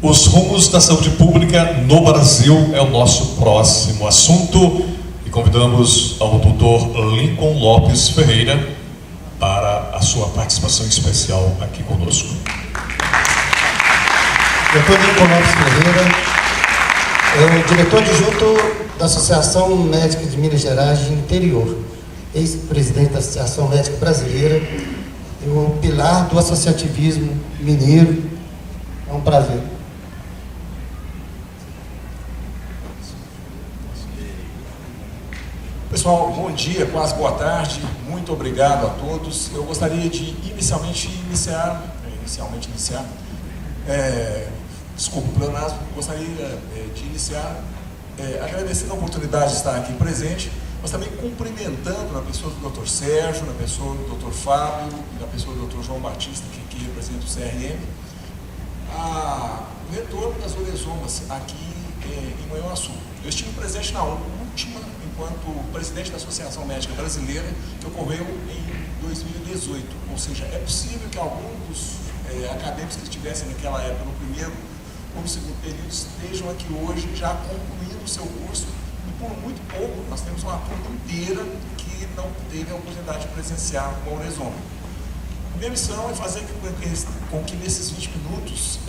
Os rumos da saúde pública no Brasil é o nosso próximo assunto e convidamos ao Dr. Lincoln Lopes Ferreira para a sua participação especial aqui conosco. Dr. Lincoln Lopes Ferreira é o diretor adjunto da Associação Médica de Minas Gerais de Interior, ex-presidente da Associação Médica Brasileira e o pilar do associativismo mineiro. É um prazer. Pessoal, bom dia, quase boa tarde, muito obrigado a todos. Eu gostaria de inicialmente iniciar, desculpa o pleonasmo, gostaria de iniciar agradecendo a oportunidade de estar aqui presente, mas também cumprimentando na pessoa do Dr. Sérgio, na pessoa do Dr. Fábio e na pessoa do Dr. João Batista, que aqui representa o CRM, o retorno das Orezomas aqui em Manhuaçu. Eu estive presente na última, enquanto presidente da Associação Médica Brasileira, que ocorreu em 2018. Ou seja, é possível que alguns dos acadêmicos que estivessem naquela época, no primeiro ou no segundo período, estejam aqui hoje já concluindo o seu curso. E por muito pouco, nós temos uma turma inteira que não teve a oportunidade de presenciar uma Orezoma. Minha missão é fazer com que nesses 20 minutos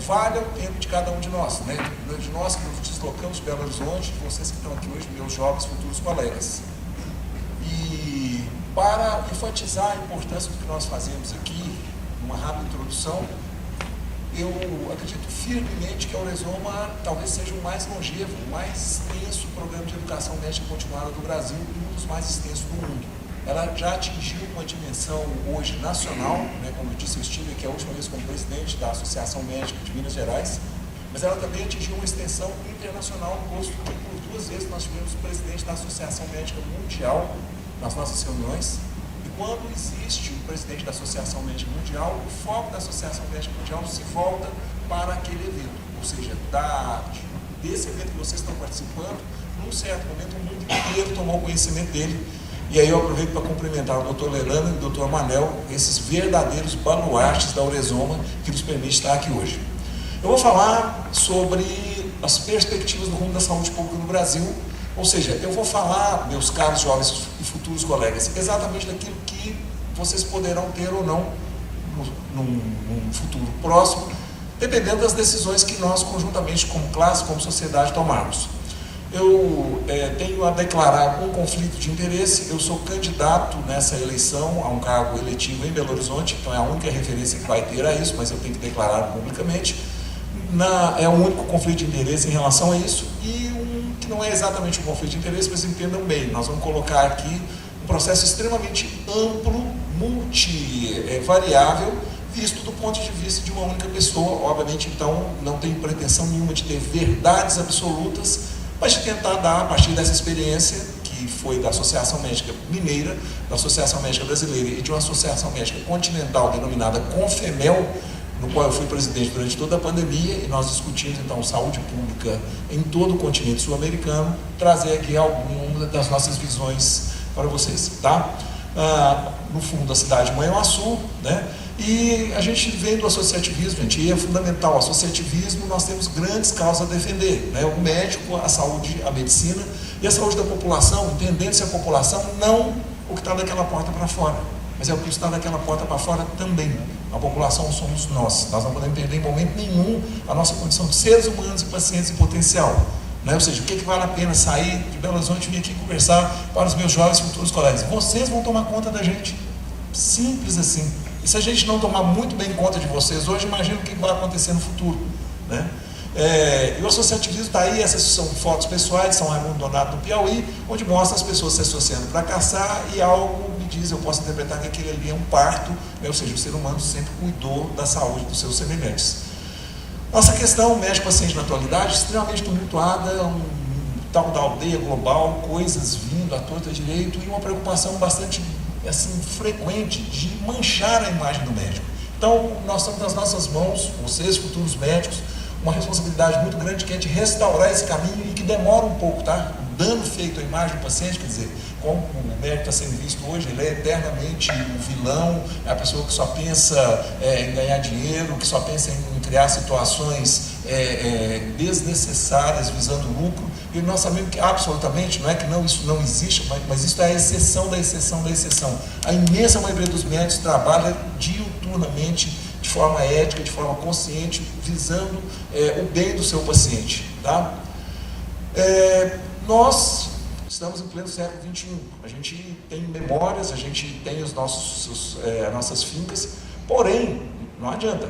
valha o tempo de cada um de nós, né? De nós que nos deslocamos de Belo Horizonte, de vocês que estão aqui hoje, meus jovens futuros colegas. E para enfatizar a importância do que nós fazemos aqui, uma rápida introdução, eu acredito firmemente que a Orezoma talvez seja o mais longevo, o mais extenso programa de educação médica continuada do Brasil e um dos mais extensos do mundo. Ela já atingiu uma dimensão hoje nacional, né, como eu disse, eu estive aqui a última vez como presidente da Associação Médica de Minas Gerais, mas ela também atingiu uma extensão internacional, posto que por 2 vezes nós tivemos o presidente da Associação Médica Mundial nas nossas reuniões, e quando existe o presidente da Associação Médica Mundial, o foco da Associação Médica Mundial se volta para aquele evento, ou seja, desse evento que vocês estão participando, num certo momento o mundo inteiro tomou conhecimento dele. E aí eu aproveito para cumprimentar o Dr. Lelano e o Dr. Manel, esses verdadeiros baluartes da Orezoma que nos permite estar aqui hoje. Eu vou falar sobre as perspectivas do rumo da saúde pública no Brasil, ou seja, eu vou falar, meus caros jovens e futuros colegas, exatamente daquilo que vocês poderão ter ou não num futuro próximo, dependendo das decisões que nós conjuntamente, como classe, como sociedade, tomarmos. Eu tenho a declarar um conflito de interesse. Eu sou candidato nessa eleição a um cargo eletivo em Belo Horizonte, então é a única referência que vai ter a isso, mas eu tenho que declarar publicamente. É o único conflito de interesse em relação a isso, e que não é exatamente um conflito de interesse, mas entendam bem, nós vamos colocar aqui um processo extremamente amplo, multivariável, visto do ponto de vista de uma única pessoa. Obviamente, então, não tenho pretensão nenhuma de ter verdades absolutas, mas de tentar dar, a partir dessa experiência, que foi da Associação Médica Mineira, da Associação Médica Brasileira e de uma Associação Médica Continental denominada Confemel, no qual eu fui presidente durante toda a pandemia, e nós discutimos, então, saúde pública em todo o continente sul-americano, trazer aqui alguma das nossas visões para vocês, tá? No fundo da cidade de Manhuaçu, né? E a gente vem do associativismo, gente, e é fundamental. O associativismo, nós temos grandes causas a defender, né? O médico, a saúde, a medicina e a saúde da população, entendendo-se a população, não o que está daquela porta para fora, mas é o que está daquela porta para fora também. A população somos nós não podemos perder em momento nenhum a nossa condição de seres humanos e pacientes em potencial. Né? Ou seja, o que vale a pena sair de Belo Horizonte e vir aqui conversar para os meus jovens e futuros colegas? Vocês vão tomar conta da gente, simples assim. E se a gente não tomar muito bem conta de vocês hoje, imagina o que vai acontecer no futuro, né? E o associativismo está aí. Essas são fotos pessoais de São Raimundo Donato, no Piauí, onde mostra as pessoas se associando para caçar, e algo me diz, eu posso interpretar que aquele ali é um parto, né? Ou seja, o ser humano sempre cuidou da saúde dos seus semelhantes. Nossa questão médico-paciente na atualidade, extremamente tumultuada, um tal da aldeia global, coisas vindo à torta direito, e uma preocupação bastante assim, frequente de manchar a imagem do médico. Então, nós estamos nas nossas mãos, vocês, futuros médicos, uma responsabilidade muito grande, que é de restaurar esse caminho, e que demora um pouco, tá? O dano feito à imagem do paciente, quer dizer, como o médico está sendo visto hoje, ele é eternamente o vilão, é a pessoa que só pensa em ganhar dinheiro, que só pensa em criar situações desnecessárias, visando lucro, e nós sabemos que absolutamente, não é que não, isso não existe, mas isso é a exceção da exceção da exceção. A imensa maioria dos médicos trabalha diuturnamente, de forma ética, de forma consciente, visando o bem do seu paciente. Tá? Nós estamos em pleno século XXI, a gente tem memórias, a gente tem as nossas fincas, porém, não adianta,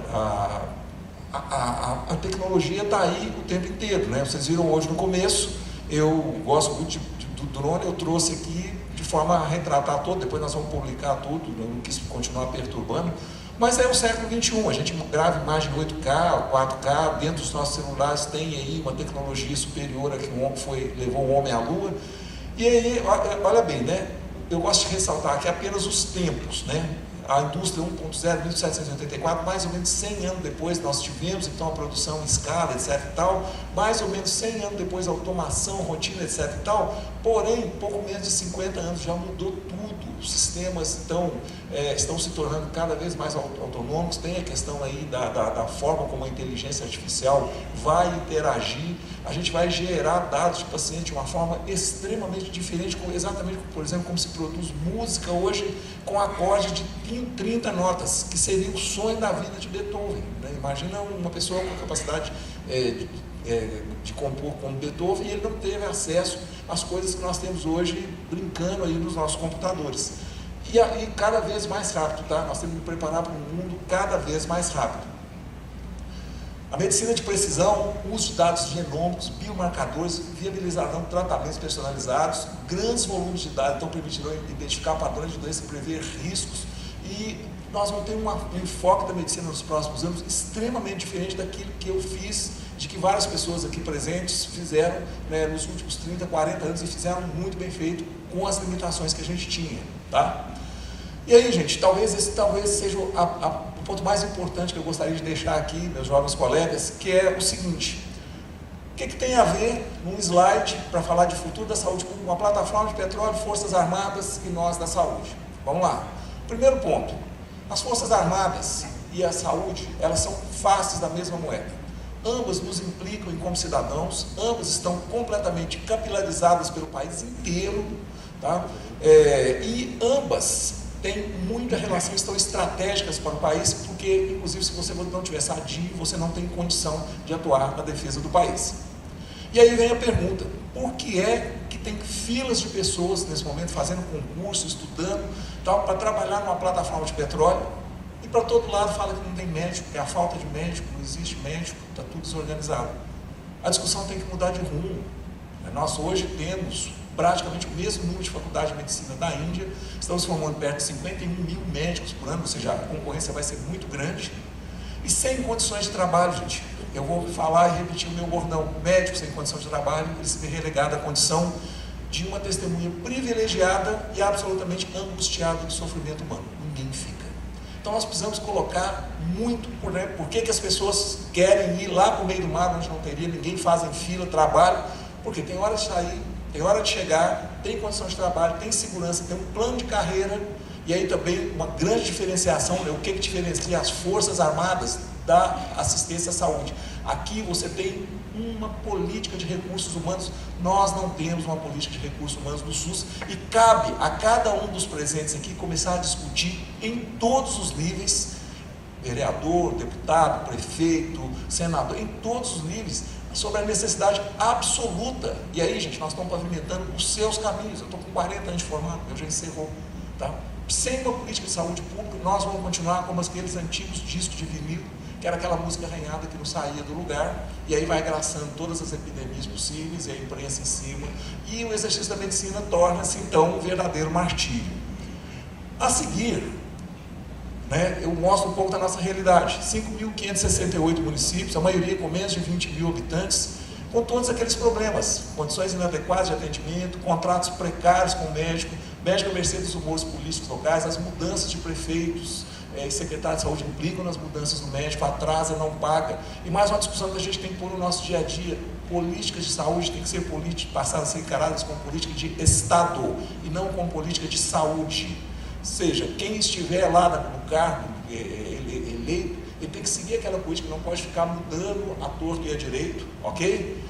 a tecnologia está aí o tempo inteiro, né? Vocês viram hoje no começo, eu gosto muito do drone, eu trouxe aqui de forma a retratar todo, depois nós vamos publicar tudo, não quis continuar perturbando, mas é o século XXI, a gente grava imagem 8K, 4K, dentro dos nossos celulares tem aí uma tecnologia superior a que o homem levou o homem à Lua, e aí, olha bem, né? Eu gosto de ressaltar aqui apenas os tempos, né? A indústria 1.0, 1784, mais ou menos 100 anos depois nós tivemos então a produção em escala, etc e tal, mais ou menos 100 anos depois a automação, rotina, etc e tal, porém, pouco menos de 50 anos já mudou tudo, os sistemas estão se tornando cada vez mais autônomos, tem a questão aí da forma como a inteligência artificial vai interagir, a gente vai gerar dados de paciente de uma forma extremamente diferente, exatamente, por exemplo, como se produz música hoje com acorde de 30 notas, que seria o sonho da vida de Beethoven, né? Imagina uma pessoa com capacidade de compor como Beethoven e ele não teve acesso às coisas que nós temos hoje brincando aí nos nossos computadores. E cada vez mais rápido, tá? Nós temos que nos preparar para um mundo cada vez mais rápido. A medicina de precisão, uso de dados genômicos, biomarcadores, viabilizarão tratamentos personalizados, grandes volumes de dados, então permitirão identificar padrões de doença e prever riscos, e nós vamos ter um enfoque da medicina nos próximos anos extremamente diferente daquilo que eu fiz, de que várias pessoas aqui presentes fizeram, né, nos últimos 30, 40 anos e fizeram muito bem feito com as limitações que a gente tinha, tá? E aí, gente, talvez seja o ponto mais importante que eu gostaria de deixar aqui, meus jovens colegas, que é o seguinte: o que tem a ver num slide para falar de futuro da saúde pública, uma plataforma de petróleo, Forças Armadas e nós da saúde? Vamos lá. Primeiro ponto: as Forças Armadas e a saúde, elas são faces da mesma moeda. Ambas nos implicam como cidadãos, ambas estão completamente capilarizadas pelo país inteiro, tá? E ambas têm muita relação, estão estratégicas para o país, porque, inclusive, se você não tiver sadio, você não tem condição de atuar na defesa do país. E aí vem a pergunta: por que é que tem filas de pessoas nesse momento fazendo concurso, estudando, tal, para trabalhar numa plataforma de petróleo, e para todo lado fala que não tem médico, que é a falta de médico, não existe médico, está tudo desorganizado? A discussão tem que mudar de rumo. Nós hoje temos praticamente o mesmo número de faculdade de medicina da Índia, estamos formando perto de 51 mil médicos por ano, ou seja, a concorrência vai ser muito grande, e sem condições de trabalho, gente. Eu vou falar e repetir o meu bordão: médico sem condição de trabalho, ele se vê relegado à condição de uma testemunha privilegiada e absolutamente angustiada do sofrimento humano. Ninguém fica. Então nós precisamos colocar muito por que as pessoas querem ir lá para o meio do mar, onde não teria, ninguém faz em fila, trabalho, porque tem hora de sair, tem hora de chegar, tem condição de trabalho, tem segurança, tem um plano de carreira, e aí também uma grande diferenciação, né? O que diferencia as Forças Armadas da assistência à saúde? Aqui você tem uma política de recursos humanos, nós não temos uma política de recursos humanos no SUS, e cabe a cada um dos presentes aqui começar a discutir em todos os níveis, vereador, deputado, prefeito, senador, em todos os níveis, sobre a necessidade absoluta. E aí, gente, nós estamos pavimentando os seus caminhos. Eu estou com 40 anos de formado, eu já encerrou, tá? Sem uma política de saúde pública, nós vamos continuar como aqueles antigos discos de vinil, que era aquela música arranhada que não saía do lugar, e aí vai agraçando todas as epidemias possíveis, e a imprensa em cima, e o exercício da medicina torna-se, então, um verdadeiro martírio. A seguir, né, eu mostro um pouco da nossa realidade. 5.568 municípios, a maioria com menos de 20 mil habitantes, com todos aqueles problemas: condições inadequadas de atendimento, contratos precários com o médico à mercê dos humores políticos locais, as mudanças de prefeitos e secretários de saúde implicam nas mudanças do médico, atrasa, não paga. E mais uma discussão que a gente tem que pôr no nosso dia a dia: políticas de saúde tem que ser passar a ser encaradas como política de Estado e não como política de saúde. Ou seja, quem estiver lá no cargo eleito, ele tem que seguir aquela política, não pode ficar mudando a torto e a direito, ok?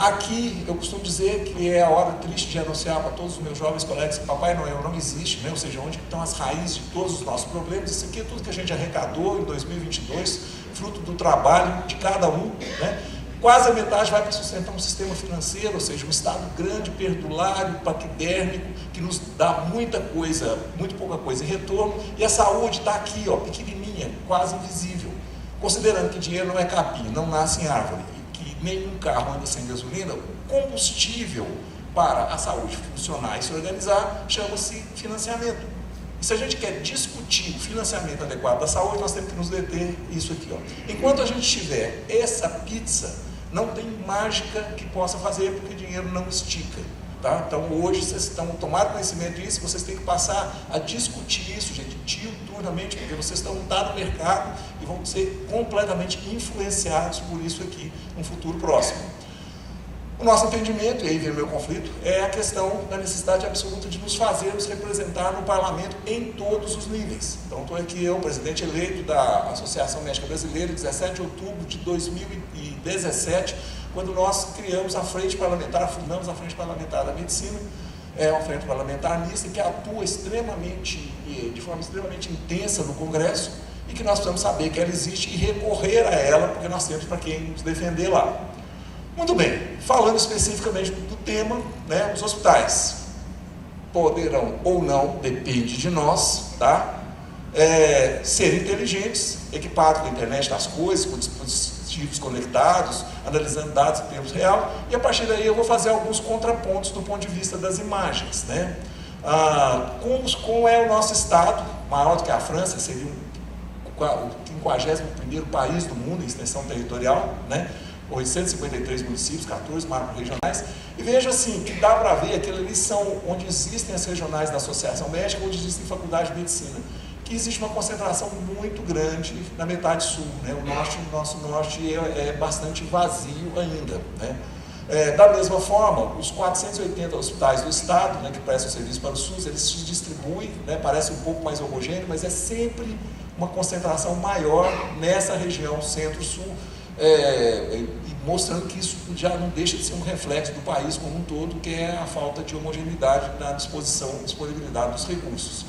Aqui eu costumo dizer que é a hora triste de anunciar para todos os meus jovens colegas que Papai Noel não existe, né? Ou seja, onde estão as raízes de todos os nossos problemas. Isso aqui é tudo que a gente arrecadou em 2022, fruto do trabalho de cada um, né? Quase a metade vai para sustentar um sistema financeiro, ou seja, um Estado grande, perdulário, paquidérmico, que nos dá muita coisa, muito pouca coisa em retorno, e a saúde está aqui, ó, pequenininha, quase invisível. Considerando que dinheiro não é capim, não nasce em árvore, que nenhum carro anda sem gasolina, o combustível para a saúde funcionar e se organizar chama-se financiamento. E se a gente quer discutir o financiamento adequado da saúde, nós temos que nos deter isso aqui, ó. Enquanto a gente tiver essa pizza, não tem mágica que possa fazer, porque dinheiro não estica. Tá? Então hoje vocês estão tomando conhecimento disso, vocês têm que passar a discutir isso, gente, diuturnamente, porque vocês estão no mercado e vão ser completamente influenciados por isso aqui no futuro próximo. O nosso entendimento, e aí vem o meu conflito, é a questão da necessidade absoluta de nos fazermos representar no parlamento em todos os níveis. Então estou aqui eu, presidente eleito da Associação Médica Brasileira, 17 de outubro de 2017, quando nós criamos a Frente Parlamentar, fundamos a Frente Parlamentar da Medicina, é uma frente parlamentar mista que atua de forma extremamente intensa no Congresso e que nós precisamos saber que ela existe e recorrer a ela, porque nós temos para quem nos defender lá. Muito bem, falando especificamente do tema, né, os hospitais poderão ou não, depende de nós, tá? Ser inteligentes, equipados com a internet das coisas, com dispositivos conectados, analisando dados em tempo real, e a partir daí eu vou fazer alguns contrapontos do ponto de vista das imagens, né? Como é o nosso estado, maior do que a França, seria o 51º país do mundo em extensão territorial, né? 853 municípios, 14 macro-regionais, e veja assim, que dá para ver, aquilo ali são onde existem as regionais da Associação Médica, onde existem faculdades de medicina, que existe uma concentração muito grande na metade sul, né? O nosso norte é bastante vazio ainda, né? Da mesma forma, os 480 hospitais do estado, né, que prestam serviço para o SUS, eles se distribuem, né, parece um pouco mais homogêneo, mas é sempre uma concentração maior nessa região centro-sul, mostrando que isso já não deixa de ser um reflexo do país como um todo, que é a falta de homogeneidade na disponibilidade dos recursos.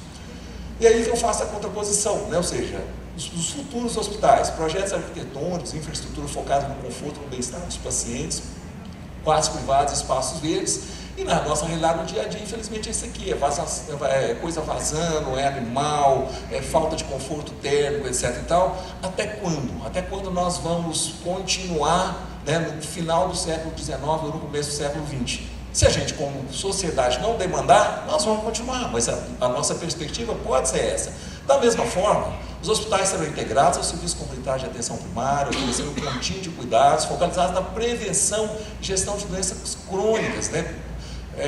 E aí eu faço a contraposição, né? Ou seja, os futuros hospitais, projetos arquitetônicos, infraestrutura focada no conforto e no bem-estar dos pacientes, quartos privados, espaços verdes, e na nossa realidade no dia a dia, infelizmente, é isso aqui, é coisa vazando, é animal, é falta de conforto térmico, etc. e tal. Até quando? Até quando nós vamos continuar, né, no final do século XIX ou no começo do século XX? Se a gente, como sociedade, não demandar, nós vamos continuar, mas a nossa perspectiva pode ser essa. Da mesma forma, os hospitais serão integrados ao serviço comunitário de atenção primária, oferecendo um contínuo de cuidados, focalizados na prevenção e gestão de doenças crônicas, né?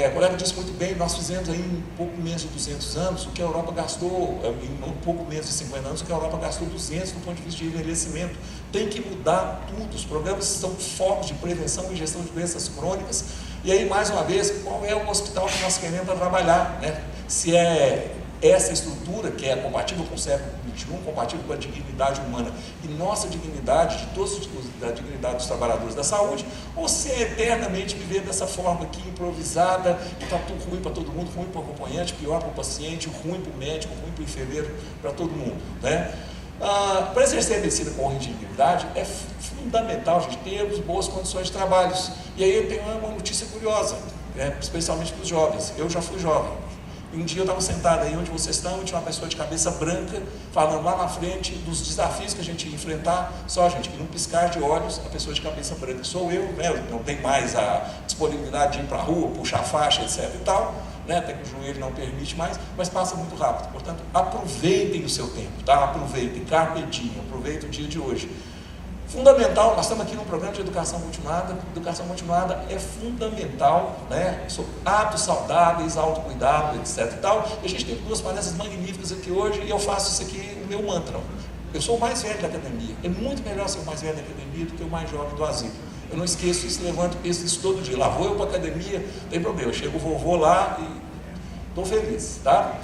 O colega disse muito bem, nós fizemos aí em pouco menos de 200 anos o que a Europa gastou, em um pouco menos de 50 anos, o que a Europa gastou 200 do ponto de vista de envelhecimento. Tem que mudar tudo, os programas são focos de prevenção e gestão de doenças crônicas. E aí, mais uma vez, qual é o hospital que nós queremos trabalhar, né? Se é essa estrutura que é compatível com o século XXI, compatível com a dignidade humana e nossa dignidade, de todos da dignidade dos trabalhadores da saúde, ou se é eternamente viver dessa forma aqui, improvisada, que está tudo ruim para todo mundo, ruim para o acompanhante, pior para o paciente, ruim para o médico, ruim para o enfermeiro, para todo mundo, né? Para exercer a medicina com dignidade, é fundamental, gente, termos boas condições de trabalho. E aí eu tenho uma notícia curiosa, né, especialmente para os jovens. Eu já fui jovem. E um dia eu estava sentado aí onde vocês estão e tinha uma pessoa de cabeça branca falando lá na frente dos desafios que a gente ia enfrentar. Só, gente, que num piscar de olhos, a pessoa de cabeça branca sou eu, né? Não tem mais a disponibilidade de ir para a rua, puxar faixa, etc. e tal, né? Até que o joelho não permite mais, mas passa muito rápido. Portanto, aproveitem o seu tempo, tá? Aproveitem, carpe diem, aproveitem o dia de hoje. Fundamental, nós estamos aqui num programa de educação continuada é fundamental, né, sobre hábitos saudáveis, autocuidado, etc e tal, e a gente tem duas palestras magníficas aqui hoje, e eu faço isso aqui, o meu mantra. Eu sou o mais velho da academia, é muito melhor ser o mais velho da academia do que o mais jovem do asilo. Eu não esqueço isso, levanto e penso isso todo dia. Lá vou eu para a academia, não tem problema, chego o vovô lá e estou feliz, tá?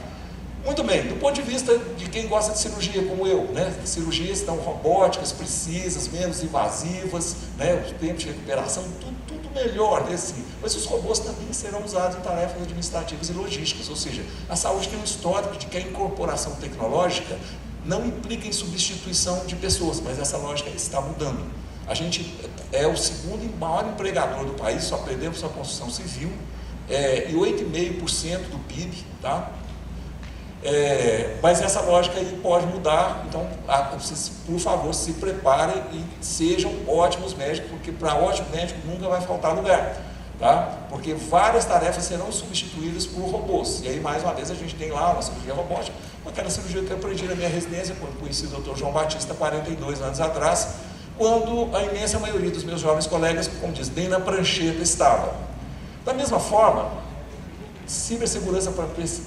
Muito bem, do ponto de vista de quem gosta de cirurgia, como eu, né? Cirurgias estão robóticas, precisas, menos invasivas, né? O tempo de recuperação, tudo melhor desse. Mas os robôs também serão usados em tarefas administrativas e logísticas, ou seja, a saúde tem um histórico de que a incorporação tecnológica não implica em substituição de pessoas, mas essa lógica está mudando. A gente é o segundo maior empregador do país, só perdemos a construção civil, e 8,5% do PIB, tá? Mas essa lógica aí pode mudar, então vocês, por favor, se preparem e sejam ótimos médicos, porque para ótimo médico nunca vai faltar lugar, tá? Porque várias tarefas serão substituídas por robôs. E aí, mais uma vez, a gente tem lá uma cirurgia robótica, aquela cirurgia que eu aprendi na minha residência, quando conheci o Dr. João Batista, 42 anos atrás, quando a imensa maioria dos meus jovens colegas, como diz, nem na prancheta estava. Da mesma forma, cibersegurança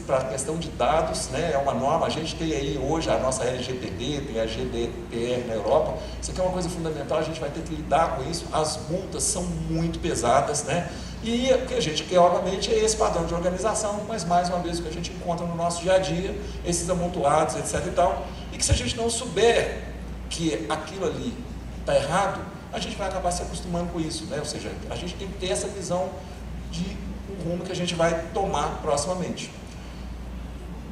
para a questão de dados, né, é uma norma. A gente tem aí hoje a nossa LGPD, tem a GDPR na Europa. Isso aqui é uma coisa fundamental, a gente vai ter que lidar com isso. As multas são muito pesadas, né? E o que a gente quer, obviamente, é esse padrão de organização, mas mais uma vez o que a gente encontra no nosso dia a dia, esses amontoados, etc. e tal. E que se a gente não souber que aquilo ali está errado, a gente vai acabar se acostumando com isso, né? Ou seja, a gente tem que ter essa visão de o rumo que a gente vai tomar proximamente.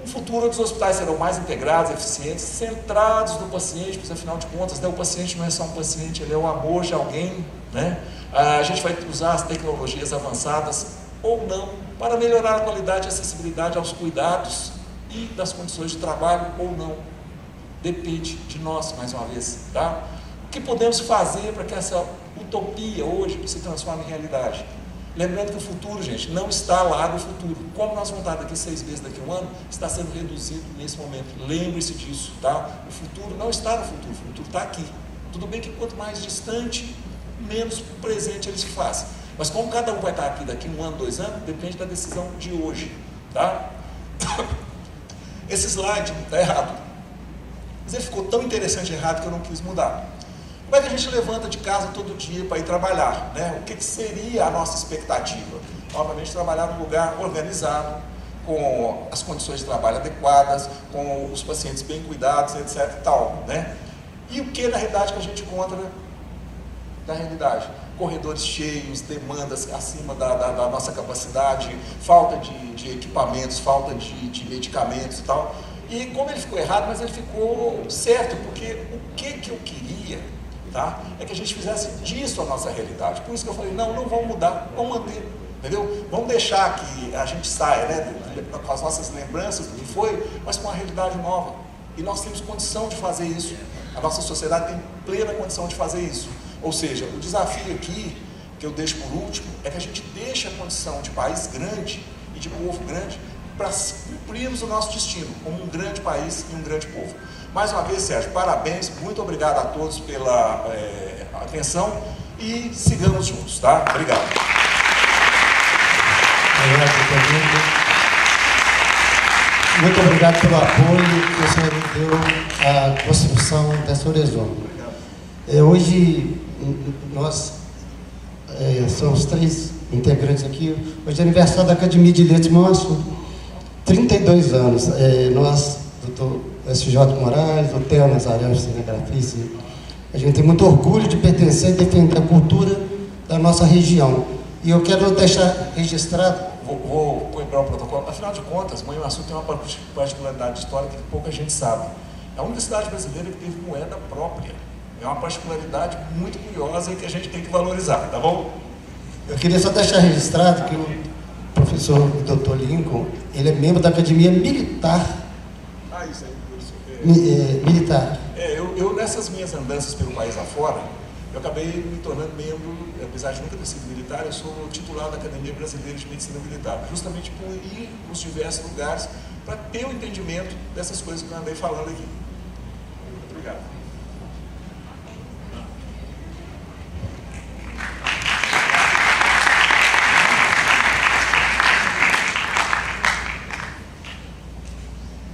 No futuro, os hospitais serão mais integrados, eficientes, centrados no paciente, porque afinal de contas, né, o paciente não é só um paciente, ele é o amor de alguém, né? A gente vai usar as tecnologias avançadas ou não para melhorar a qualidade e acessibilidade aos cuidados e das condições de trabalho ou não. Depende de nós, mais uma vez, tá? O que podemos fazer para que essa utopia hoje se transforme em realidade? Lembrando que o futuro, gente, não está lá no futuro. Como nós vamos estar daqui 6 meses, daqui a um ano, está sendo reduzido nesse momento. Lembre-se disso, tá? O futuro não está no futuro, o futuro está aqui. Tudo bem que quanto mais distante, menos presente ele se faz. Mas como cada um vai estar aqui daqui 1 ano, 2 anos, depende da decisão de hoje, tá? Esse slide está errado. Mas ele ficou tão interessante e errado que eu não quis mudar. Como é que a gente levanta de casa todo dia para ir trabalhar, né? O que seria a nossa expectativa? Obviamente, trabalhar num lugar organizado, com as condições de trabalho adequadas, com os pacientes bem cuidados, etc. e tal, né? E o que, na realidade, que a gente encontra na realidade? Corredores cheios, demandas acima da nossa capacidade, falta de equipamentos, falta de medicamentos e tal. E como ele ficou errado, mas ele ficou certo, porque o que eu queria, tá, é que a gente fizesse disso a nossa realidade. Por isso que eu falei, não vamos mudar, vamos manter, entendeu? Vamos deixar que a gente saia, né, com as nossas lembranças do que foi, mas com uma realidade nova. E nós temos condição de fazer isso. A nossa sociedade tem plena condição de fazer isso. Ou seja, o desafio aqui, que eu deixo por último, é que a gente deixe a condição de país grande e de povo grande para cumprirmos o nosso destino, como um grande país e um grande povo. Mais uma vez, Sérgio, parabéns, muito obrigado a todos pela atenção e sigamos juntos, tá? Obrigado. Muito obrigado pelo apoio que o senhor me deu à construção dessa Horizon. Hoje, nós somos 3 integrantes aqui. Hoje é aniversário da Academia de Letras Manso, 32 anos. Nós, doutor SJ Moraes, o Theo Nazaré, cinegrafista, a gente tem muito orgulho de pertencer e defender a cultura da nossa região. E eu quero deixar registrado. Vou lembrar o protocolo. Afinal de contas, Manhuaçu tem uma particularidade histórica que pouca gente sabe. É a única cidade brasileira que teve moeda própria. É uma particularidade muito curiosa e que a gente tem que valorizar, tá bom? Eu queria só deixar registrado que o professor Dr. Lincoln, ele é membro da Academia Militar. Ah, isso aí. Militar. Eu nessas minhas andanças pelo país afora, eu acabei me tornando membro, apesar de nunca ter sido militar, eu sou titular da Academia Brasileira de Medicina Militar, justamente por ir nos diversos lugares para ter o entendimento dessas coisas que eu andei falando aqui. Muito obrigado.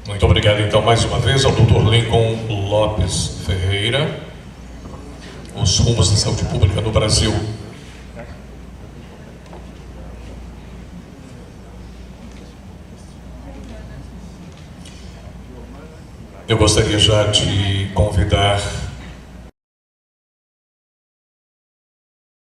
Muito obrigado, então, mais uma vez ao Dr. Lincoln Lopes Ferreira. Os rumos da saúde pública no Brasil. Eu gostaria já de convidar